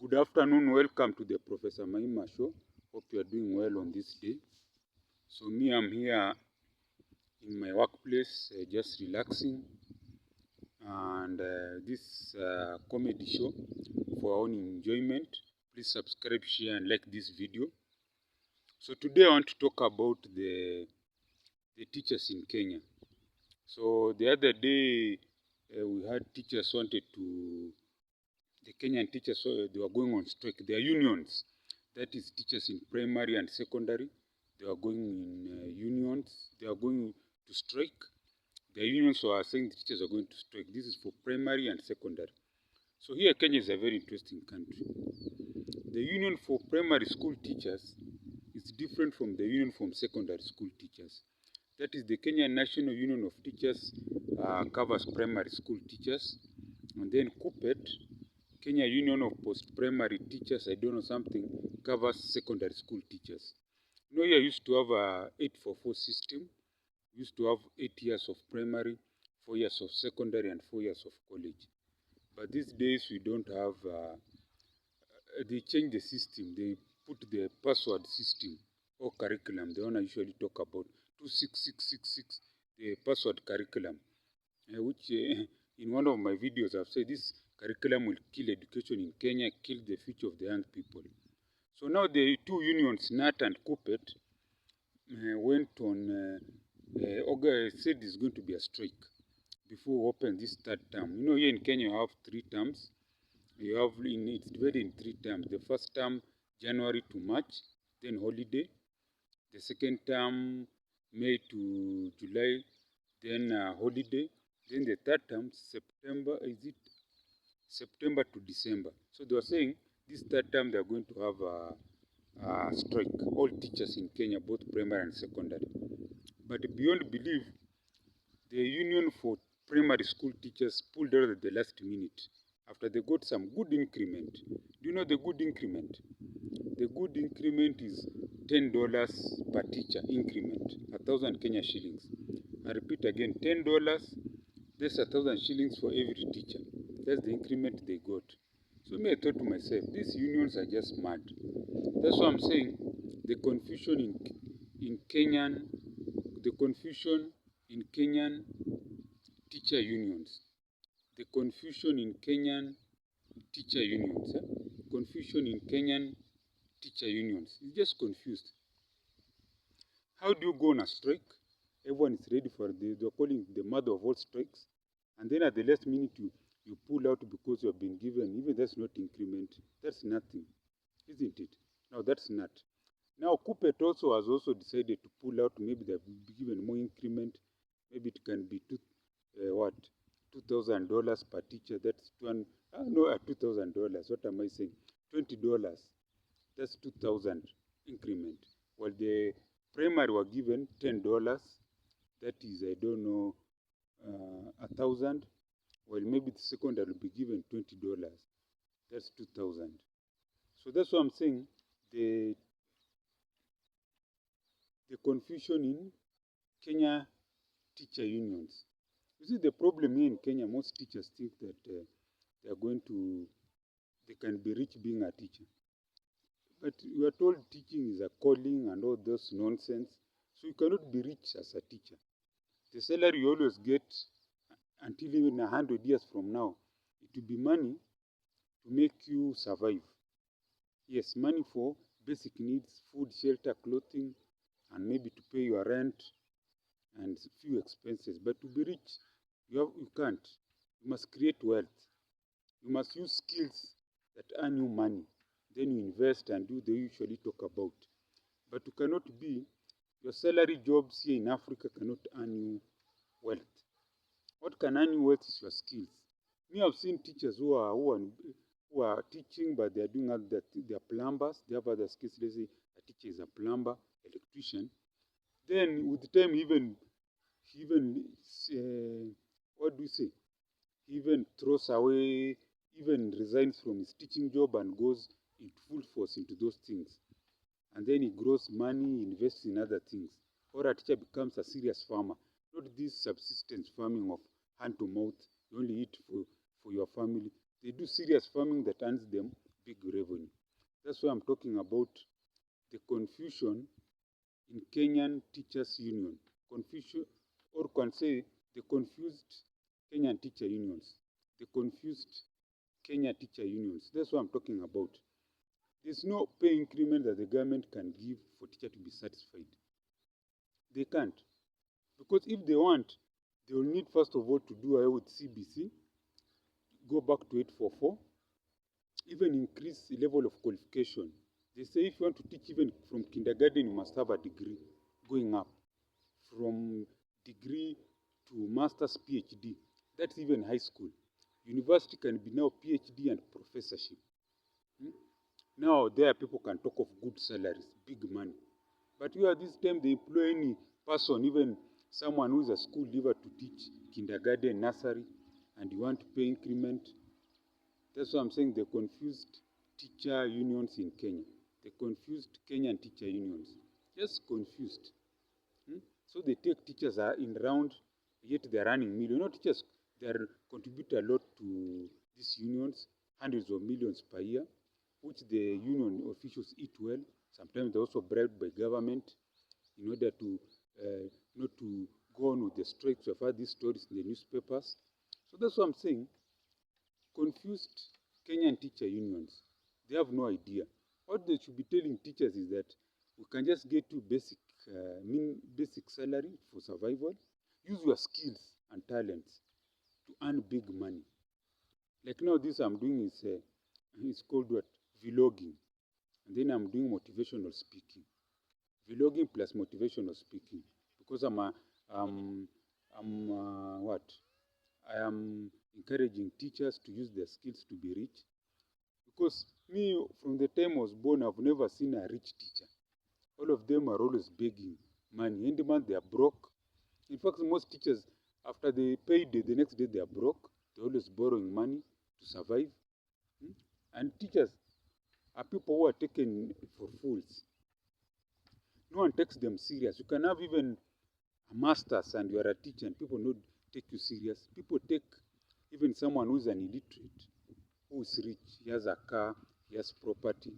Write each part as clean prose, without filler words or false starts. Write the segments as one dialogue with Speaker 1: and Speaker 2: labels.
Speaker 1: Good afternoon, welcome to the Professor Maima show. Hope you are doing well on this day. So I'm here in my workplace, just relaxing, and this comedy show for our own enjoyment. Please subscribe, share, and like this video. So today I want to talk about the teachers in Kenya. So the other day we had teachers wanted to, the Kenyan teachers, they were going on strike. Their unions, that is teachers in primary and secondary, they were going in unions. They are going to strike. Their unions were saying the teachers are going to strike. This is for primary and secondary. So here Kenya is a very interesting country. The union for primary school teachers is different from the union from secondary school teachers. That is the Kenyan National Union of Teachers covers primary school teachers. And then KUPPET, Kenya Union of Post-Primary Teachers, I don't know something, covers secondary school teachers. You know, here used to have a 844 system. We used to have 8 years of primary, 4 years of secondary, and 4 years of college. But these days we don't have, they changed the system. They put the password system or curriculum, the one I usually talk about, 26666, the password curriculum, which in one of my videos I've said this curriculum will kill education in Kenya, kill the future of the young people. So now the two unions, NAT and KUPPET, went on, said there's going to be a strike before we open this third term. You know, here in Kenya you have 3 terms. You have, it's divided in 3 terms. The first term, January to March, then holiday. The second term, May to July, then holiday. Then the third term, September to December. So they were saying this third term they are going to have a strike, all teachers in Kenya, both primary and secondary. But beyond belief, the union for primary school teachers pulled out at the last minute after they got some good increment. Do you know the good increment? The good increment is $10 per teacher increment, 1,000 Kenya shillings. I repeat again, $10, that's 1,000 shillings for every teacher. That's the increment they got. So I thought to myself, these unions are just mad. That's why I'm saying the confusion in Kenyan teacher unions. The confusion in Kenyan teacher unions. Confusion in Kenyan teacher unions. It's just confused. How do you go on a strike? Everyone is ready for they're calling the mother of all strikes. And then at the last minute you pull out because you have been given, even that's not increment. That's nothing, isn't it? Now that's not. Now KUPPET also has also decided to pull out. Maybe they've been given more increment. Maybe it can be $2,000 per teacher. That's $2,000. What am I saying? $20. That's 2,000 increment. Well, the primary were given $10. That is, I don't know, 1,000. Well, maybe the secondary will be given $20. That's 2,000. So that's what I'm saying. The confusion in Kenya teacher unions. You see, the problem here in Kenya, most teachers think that they can be rich being a teacher. But we are told teaching is a calling and all those nonsense. So you cannot be rich as a teacher. The salary you always get until even 100 years from now, it will be money to make you survive. Yes, money for basic needs, food, shelter, clothing, and maybe to pay your rent and few expenses. But to be rich, you can't. You must create wealth. You must use skills that earn you money. Then you invest and do they usually talk about. But you cannot be, your salary jobs here in Africa cannot earn you wealth. What can earn you wealth is your skills. Me, I've seen teachers who are teaching, but they are doing other, they are plumbers. They have other skills. Let's say a teacher is a plumber, electrician. Then with time, what do you say? He even throws away, even resigns from his teaching job and goes in full force into those things. And then he grows money, invests in other things. Or a teacher becomes a serious farmer. Not this subsistence farming of hand to mouth. You only eat for your family. They do serious farming that earns them big revenue. That's why I'm talking about the confusion in Kenyan Teachers Union. Confusion, or can say the confused Kenyan teacher unions. The confused Kenya teacher unions. That's what I'm talking about. There's no pay increment that the government can give for teacher to be satisfied. They can't. Because if they want, they will need first of all to do away with CBC, go back to 844, even increase the level of qualification. They say if you want to teach even from kindergarten, you must have a degree going up. From degree to master's PhD. That's even high school. University can be now PhD and professorship. Now there people can talk of good salaries, big money. But here this time they employ any person, even someone who is a school leaver to teach kindergarten, nursery, and you want to pay increment. That's why I'm saying the confused teacher unions in Kenya. The confused Kenyan teacher unions. Just confused. So they take teachers in round, yet they're running millions. You know, teachers, they contribute a lot to these unions, hundreds of millions per year, which the union officials eat well. Sometimes they're also bribed by government in order to not to go on with the strikes. We've heard these stories in the newspapers. So that's what I'm saying. Confused Kenyan teacher unions. They have no idea. What they should be telling teachers is that we can just get you basic salary for survival. Use your skills and talents to earn big money. Like now, this I'm doing is it's called what? Vlogging. And then I'm doing motivational speaking. Vlogging plus motivational speaking. Because I am encouraging teachers to use their skills to be rich. Because me, from the time I was born, I've never seen a rich teacher. All of them are always begging money. End month they are broke. In fact, most teachers, after they pay the next day they are broke. They're always borrowing money to survive. And teachers are people who are taken for fools. No one takes them serious. You can have even a master's and you are a teacher and people don't take you serious. People take even someone who is an illiterate, who is rich, he has a car, he has property.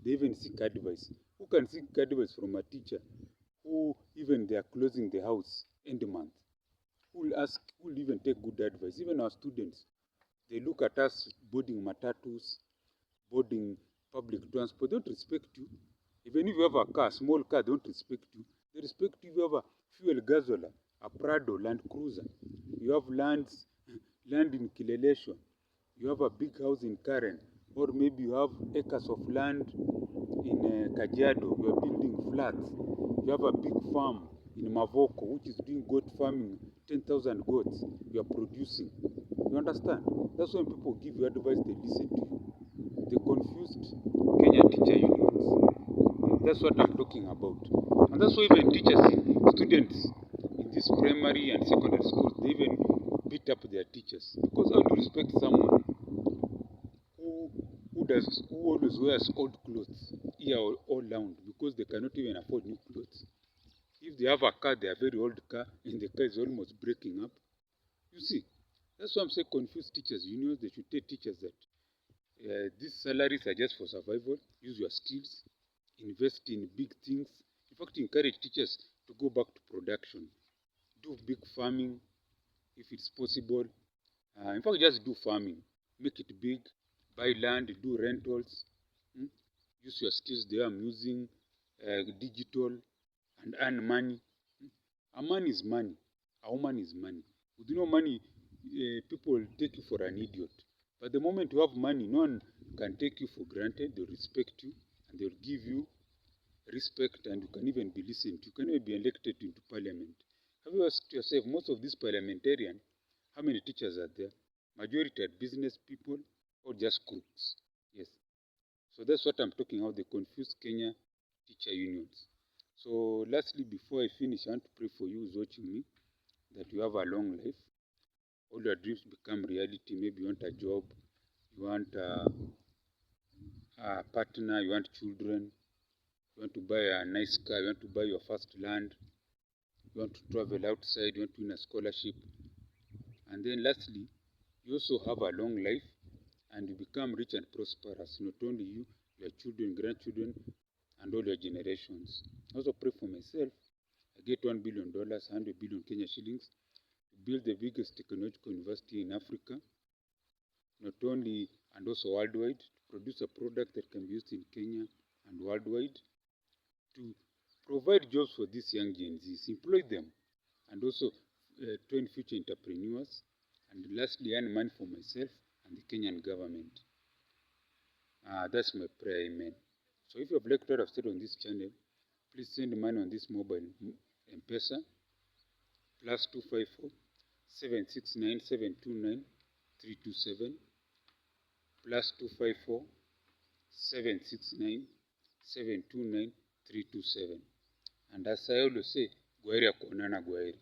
Speaker 1: They even seek advice. Who can seek advice from a teacher who even they are closing the house end month? Who will even take good advice? Even our students, they look at us boarding matatus, boarding public transport. They don't respect you. Even if you have a car, small car, they don't respect you. They respect you if you have a fuel gasoline, a Prado, Land Cruiser. You have land in Kileleshwa. You have a big house in Karen. Or maybe you have acres of land in Kajiado. You are building flats. You have a big farm in Mavoko, which is doing goat farming, 10,000 goats. You are producing. You understand? That's when people give you advice, they listen to you. The confused Kenya teacher unions. That's what I'm talking about. And that's why even teachers, students in this primary and secondary schools, they even beat up their teachers. Because how to respect someone who always wears old clothes year all round because they cannot even afford new clothes. If they have a car, they are very old car, and the car is almost breaking up. You see, that's why I'm saying confused teachers unions. They should tell teachers that these salaries are just for survival. Use your skills, invest in big things. In fact, encourage teachers to go back to production. Do big farming if it's possible. In fact, just do farming. Make it big. Buy land, do rentals. Use your skills there. I'm using digital and earn money. A man is money. A woman is money. With no money, people will take you for an idiot. But the moment you have money, no one can take you for granted. They'll respect you and they'll give you respect, and you can even be listened to. You can even be elected into parliament. Have you asked yourself, most of these parliamentarians, how many teachers are there? Majority are business people or just crooks. Yes. So that's what I'm talking about, the confused Kenya teacher unions. So lastly, before I finish, I want to pray for you who's watching me, that you have a long life. All your dreams become reality. Maybe you want a job, you want a partner, you want children, you want to buy a nice car, you want to buy your first land, you want to travel outside, you want to win a scholarship. And then lastly, you also have a long life. and you become rich and prosperous, not only you, your children, grandchildren, and all your generations. I also pray for myself. I get $1 billion, 100 billion Kenya shillings, to build the biggest technological university in Africa, not only and also worldwide, to produce a product that can be used in Kenya and worldwide, to provide jobs for these young Gen Zs, employ them, and also train future entrepreneurs, and lastly, earn money for myself and the Kenyan government. That's my prayer, amen. So if you have liked what I've said on this channel, please send money on this mobile M-Pesa, +254 769 729 327, +254 769 729 327. And as I always say, Gwaheri ya kuonana, Gwaheri.